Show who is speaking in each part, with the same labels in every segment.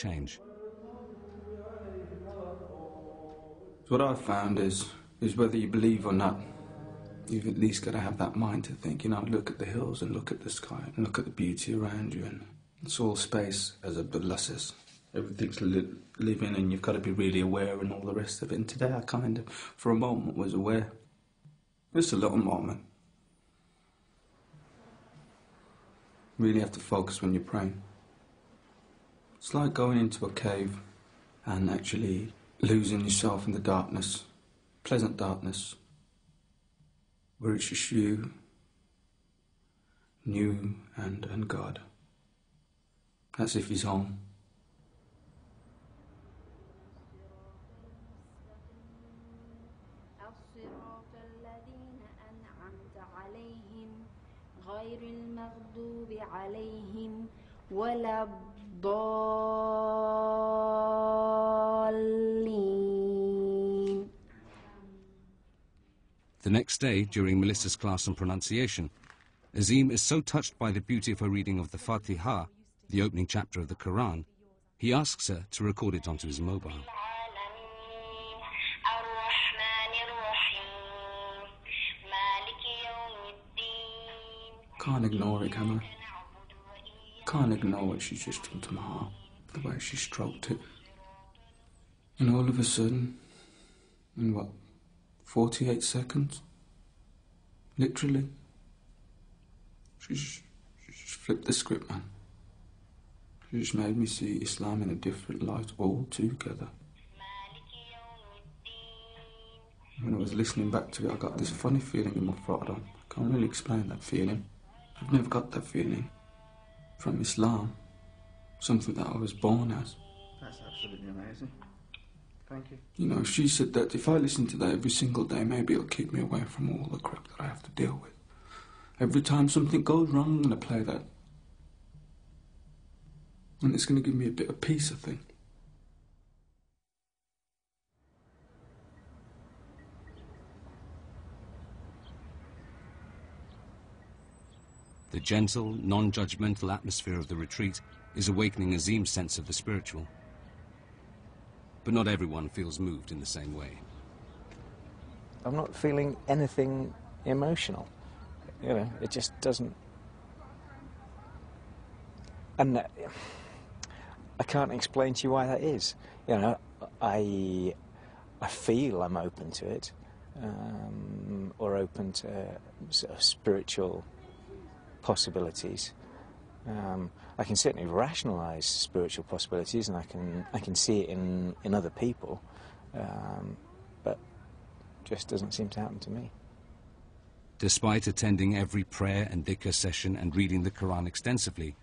Speaker 1: change.
Speaker 2: What I've found is whether you believe or not, you've at least got to have that mind to think, you know, look at the hills and look at the sky and look at the beauty around you. And it's all space, as Abdullah says. Everything's living and you've got to be really aware and all the rest of it. And today I kind of, for a moment, was aware. Just a little moment. Really have to focus when you're praying. It's like going into a cave and actually losing yourself in the darkness, pleasant darkness, where it's just you and God. That's if he's home.
Speaker 1: The next day, during Melissa's class on pronunciation, Azim is so touched by the beauty of her reading of the Fatiha, the opening chapter of the Quran, he asks her to record it onto his mobile.
Speaker 2: Can't ignore it, can I? Can't ignore what she's just done to my heart, the way she stroked it. And all of a sudden, in what, 48 seconds? Literally. She just flipped the script, man. She just made me see Islam in a different light altogether. When I was listening back to it, I got this funny feeling in my throat. I can't really explain that feeling. I've never got that feeling from Islam, something that I was born as.
Speaker 3: That's absolutely amazing. Thank you.
Speaker 2: You know, she said that if I listen to that every single day, maybe it'll keep me away from all the crap that I have to deal with. Every time something goes wrong, I'm going to play that. And it's going to give me a bit of peace, I think.
Speaker 1: The gentle, non-judgmental atmosphere of the retreat is awakening Azim's sense of the spiritual. But not everyone feels moved in the same way.
Speaker 4: I'm not feeling anything emotional. You know, it just doesn't... And I can't explain to you why that is. You know, I feel I'm open to it, or open to sort of spiritual possibilities. I can certainly rationalise spiritual possibilities, and I can see it in other people, but just doesn't seem to happen to me.
Speaker 1: Despite attending every prayer and dhikr session and reading the Quran extensively,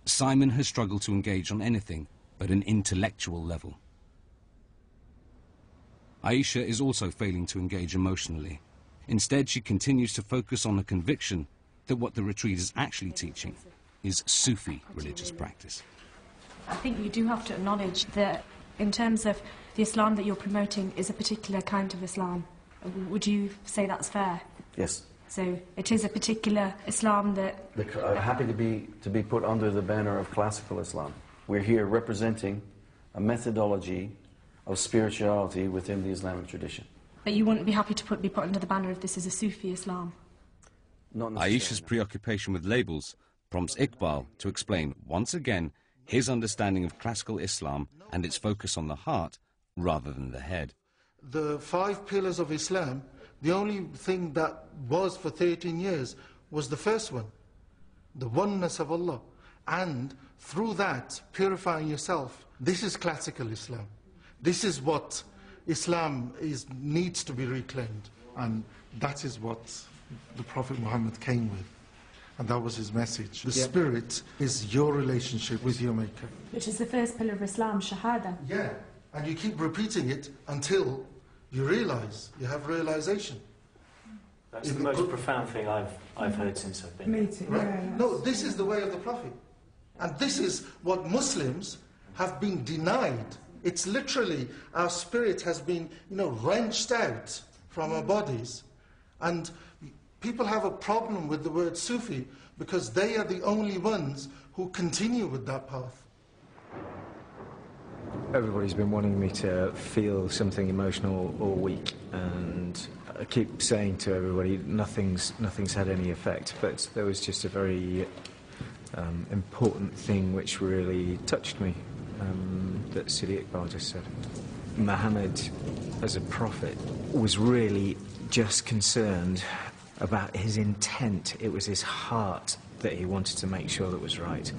Speaker 1: Simon has struggled to engage on anything but an intellectual level. Aisha is also failing to engage emotionally. Instead, she continues to focus on the conviction that what the retreat is actually teaching is Sufi religious practice.
Speaker 5: I think you do have to acknowledge that in terms of the Islam that you're promoting is a particular kind of Islam. Would you say that's fair?
Speaker 3: Yes.
Speaker 5: So it is a particular Islam that...
Speaker 3: Happy to be put under the banner of classical Islam. We're here representing a methodology of spirituality within the Islamic tradition.
Speaker 5: But you wouldn't be happy to be put under the banner if this is a Sufi Islam?
Speaker 3: Not necessarily.
Speaker 1: Aisha's preoccupation with labels prompts Iqbal to explain once again his understanding of classical Islam and its focus on the heart rather than the head.
Speaker 6: The 5 pillars of Islam, the only thing that was for 13 years was the first one, the oneness of Allah, and through that purifying yourself. This is classical Islam. This is what Islam needs to be reclaimed, and that is what the Prophet Muhammad came with, and that was his message. The spirit is your relationship with your Maker.
Speaker 5: Which is the first pillar of Islam, Shahada.
Speaker 6: Yeah, and you keep repeating it until you realise, you have realisation.
Speaker 7: That's the most profound thing I've heard since I've been here.
Speaker 6: Right?
Speaker 5: Yeah.
Speaker 6: No, this is the way of the Prophet. And this is what Muslims have been denied. It's literally, our spirit has been, wrenched out from our bodies. And people have a problem with the word Sufi because they are the only ones who continue with that path.
Speaker 4: everybody's been wanting me to feel something emotional all week, and I keep saying to everybody nothing's had any effect, but there was just a very important thing which really touched me, that Sidi Iqbal just said. Muhammad, as a prophet, was really just concerned about his intent. It was his heart that he wanted to make sure that was right,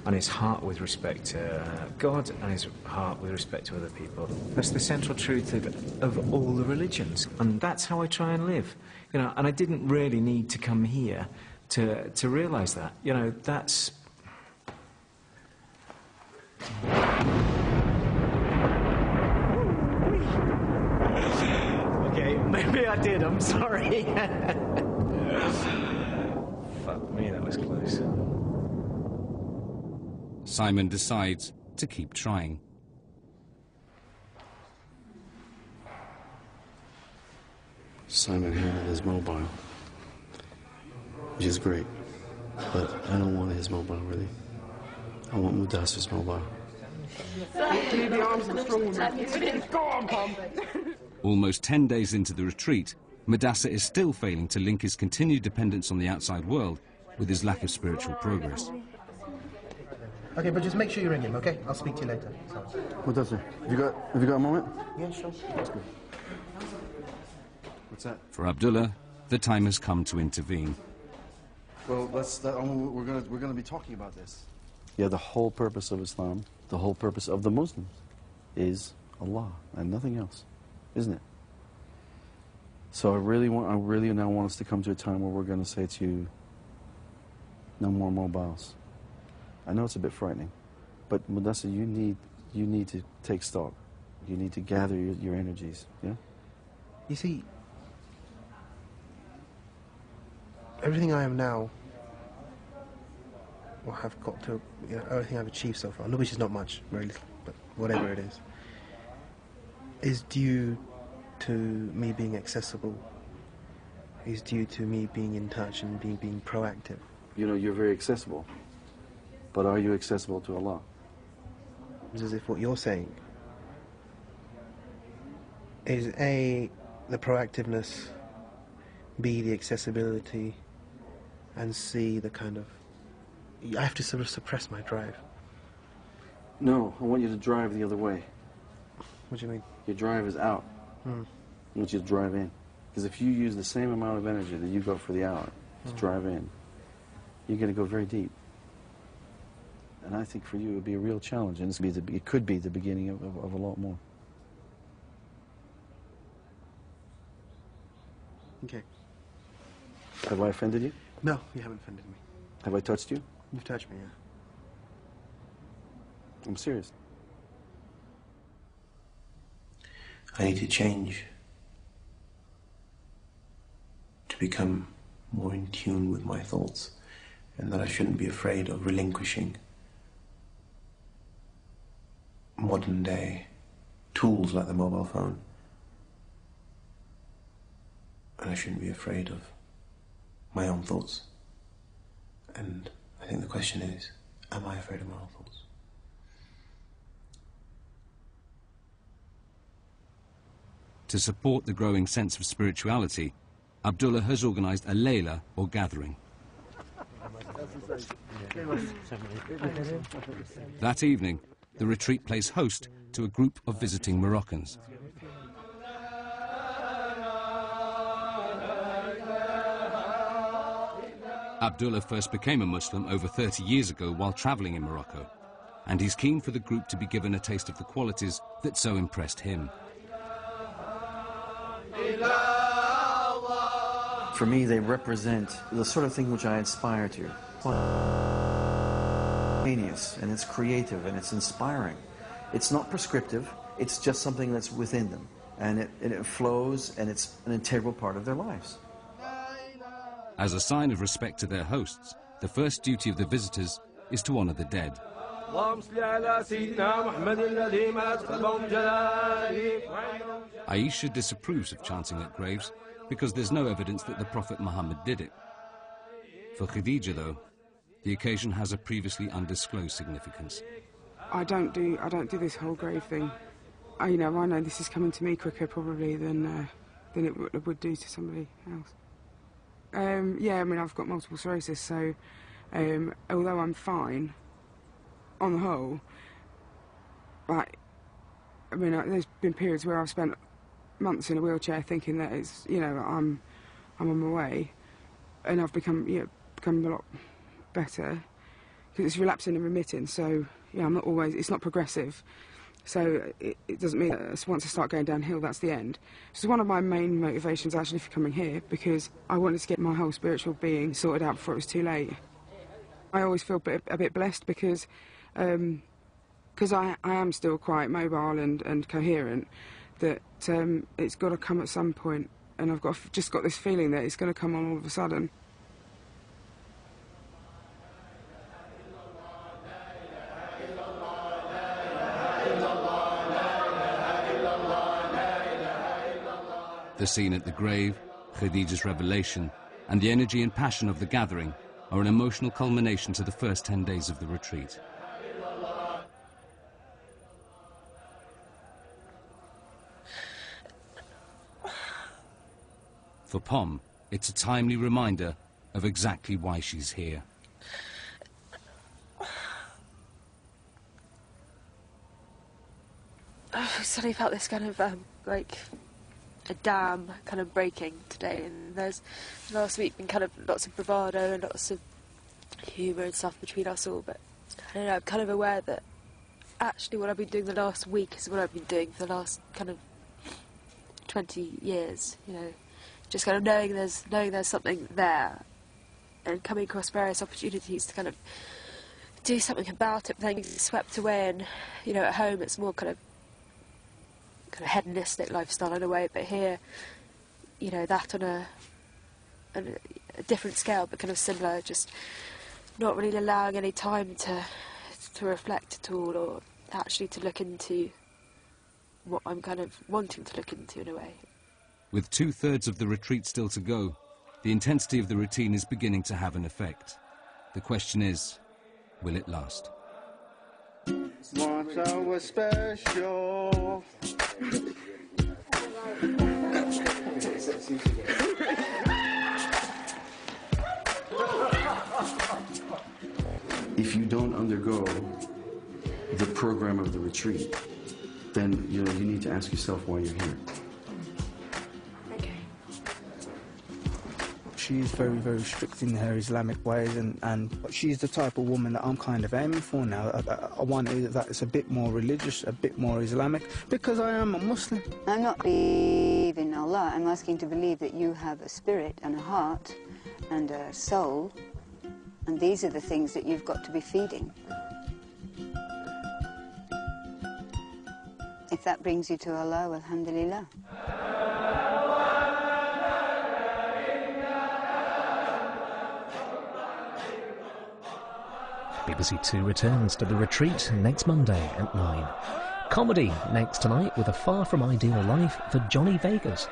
Speaker 4: and his heart with respect to God, and his heart with respect to other people. That's the central truth of all the religions, and that's how I try and live. You know, and I didn't really need to come here to realise that. You know, that's... Okay, maybe I did, I'm sorry. Fuck me, that was close.
Speaker 1: Simon decides to keep trying.
Speaker 3: Simon had his mobile, which is great, but I don't want his mobile, really. I want Mudassir's mobile.
Speaker 1: Almost 10 days into the retreat, Mudassir is still failing to link his continued dependence on the outside world with his lack of spiritual progress.
Speaker 8: Okay, but just make sure you ring him, okay? I'll speak to you later. Sorry.
Speaker 3: Mudassir, have you got a moment?
Speaker 8: Yeah, sure.
Speaker 3: That's good. What's that?
Speaker 1: For Abdullah, the time has come to intervene.
Speaker 3: Well, we're gonna be talking about this. Yeah, the whole purpose of Islam, the whole purpose of the Muslims, is Allah and nothing else, isn't it? So I really now want us to come to a time where we're going to say to you, no more mobiles. I know it's a bit frightening, but Mudassir, you need to take stock. You need to gather your energies. Yeah.
Speaker 8: You see, everything I am now, or have got to, you know, everything I've achieved so far, which is not much, very little, but whatever it is due to me being accessible, is due to me being in touch and being proactive.
Speaker 3: You know, you're very accessible, but are you accessible to Allah?
Speaker 8: It's as if what you're saying is A, the proactiveness, B, the accessibility, and C, the kind of... I have to sort of suppress my drive.
Speaker 3: No, I want you to drive the other way.
Speaker 8: What do you mean?
Speaker 3: Your drive is out. I want you to drive in. Because if you use the same amount of energy that you go for the hour to drive in, you're going to go very deep. And I think for you it would be a real challenge, and it could be the beginning of a lot more.
Speaker 8: Okay.
Speaker 3: Have I offended you?
Speaker 8: No, you haven't offended me.
Speaker 3: Have I touched you?
Speaker 8: You've touched me, yeah.
Speaker 3: I'm serious.
Speaker 8: I need to change to become more in tune with my thoughts, and that I shouldn't be afraid of relinquishing modern day tools like the mobile phone. And I shouldn't be afraid of my own thoughts. And I think the question is, am I afraid of my own thoughts?
Speaker 1: To support the growing sense of spirituality, Abdullah has organised a Layla, or gathering. That evening, the retreat plays host to a group of visiting Moroccans. Abdullah first became a Muslim over 30 years ago while travelling in Morocco, and he's keen for the group to be given a taste of the qualities that so impressed him.
Speaker 3: For me, they represent the sort of thing which I aspire to. Genius, and it's creative, and it's inspiring. It's not prescriptive, it's just something that's within them. And it flows, and it's an integral part of their lives.
Speaker 1: As a sign of respect to their hosts, the first duty of the visitors is to honour the dead. Aisha disapproves of chanting at graves because there's no evidence that the Prophet Muhammad did it. For Khadija, though, the occasion has a previously undisclosed significance.
Speaker 9: I don't do this whole grave thing. I know this is coming to me quicker probably than it would do to somebody else. Yeah, I mean, I've got multiple sclerosis, so although I'm fine on the whole, like, I mean, there's been periods where I've spent months in a wheelchair thinking that it's, I'm on my way, and I've become a lot better because it's relapsing and remitting. So I'm not always. It's not progressive. So it doesn't mean that once I start going downhill, that's the end. So one of my main motivations actually for coming here, because I wanted to get my whole spiritual being sorted out before it was too late. I always feel a bit blessed because I am still quite mobile and coherent, that it's got to come at some point, and I've just got this feeling that it's going to come on all of a sudden.
Speaker 1: The scene at the grave, Khadija's revelation, and the energy and passion of the gathering are an emotional culmination to the first 10 days of the retreat. For Pom, it's a timely reminder of exactly why she's here.
Speaker 10: I suddenly felt this kind of like a dam kind of breaking today, and there's last week been kind of lots of bravado and lots of humour and stuff between us all, but I don't know, I'm kind of aware that actually what I've been doing the last week is what I've been doing for the last kind of 20 years, just kind of knowing there's something there and coming across various opportunities to kind of do something about it, but then getting swept away. And at home it's more kind of hedonistic lifestyle in a way, but here, that on a different scale, but kind of similar, just not really allowing any time to reflect at all, or actually to look into what I'm kind of wanting to look into in a way.
Speaker 1: With 2/3 of the retreat still to go, the intensity of the routine is beginning to have an effect. The question is, will it last?
Speaker 3: March hour special. If you don't undergo the program of the retreat, then you need to ask yourself why you're here.
Speaker 2: She's very, very strict in her Islamic ways, and she's the type of woman that I'm kind of aiming for now. I want that it's a bit more religious, a bit more Islamic, because I am a Muslim.
Speaker 11: I'm not believing in Allah. I'm asking to believe that you have a spirit and a heart and a soul, and these are the things that you've got to be feeding. If that brings you to Allah, alhamdulillah.
Speaker 12: BBC Two returns to the retreat next Monday at 9. Comedy next tonight with A Far From Ideal Life for Johnny Vegas.